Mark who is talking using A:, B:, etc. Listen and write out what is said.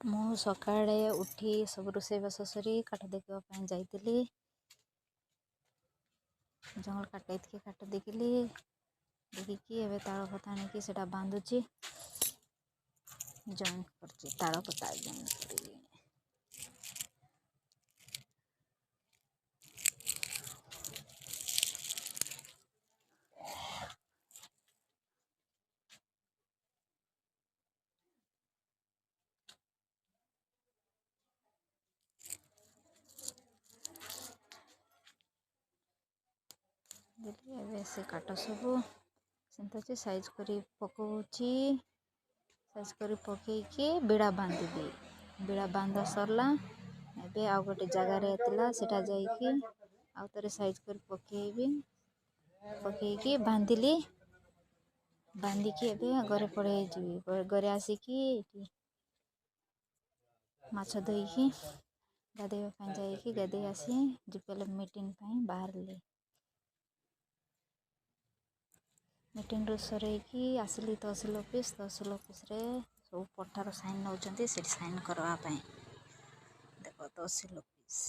A: ମୁଁ ସକାଳେ ଉଠି ସବୁ ରୋଷେଇବାସ ସରି କାଠ ଦେଖିବା ପାଇଁ ଯାଇଥିଲି। ଜଙ୍ଗଲ କାଟ ଏତିକି କାଠ ଦେଖିକି ଏବେ ତାଳ ପତ୍ର ଆଣିକି ସେଇଟା ବାନ୍ଧୁଛି। ଜଏଣ୍ଟ କରୁଛି ତାଳ ପତ୍ର ଦେଲି। ଏବେ ସେ କାଠ ସବୁ ସେମିତି ଅଛି ସାଇଜ୍ କରି ପକାଉଛି। ସାଇଜ୍ କରି ପକାଇକି ବିଡ଼ା ବାନ୍ଧିବି। ବିଡ଼ା ବାନ୍ଧା ସରିଲା। ଏବେ ଆଉ ଗୋଟେ ଜାଗାରେ ଥିଲା ସେଟା ଯାଇକି ଆଉ ଥରେ ସାଇଜ୍ କରି ପକାଇକି ବାନ୍ଧିଲି। ବାନ୍ଧିକି ଏବେ ଘରେ ପଳେଇ ଯିବି। ଘରେ ଆସିକି ମାଛ ଧୋଇକି ଗାଧୋଇବା ପାଇଁ ଯାଇକି ଗାଧୋଇ ଆସି ଯିବି ମିଟିଂ ପାଇଁ ବାହାରିଲି। ମିଟିଂରୁ ସରେଇକି ଆସିଲି ତହସିଲ ଅଫିସ୍। ତହସିଲ ଅଫିସ୍ରେ ସବୁ ପଟ୍ଟାର ସାଇନ୍ ନେଉଛନ୍ତି। ସେଠି ସାଇନ୍ କରିବା ପାଇଁ ଦେଖ ତହସିଲ ଅଫିସ୍।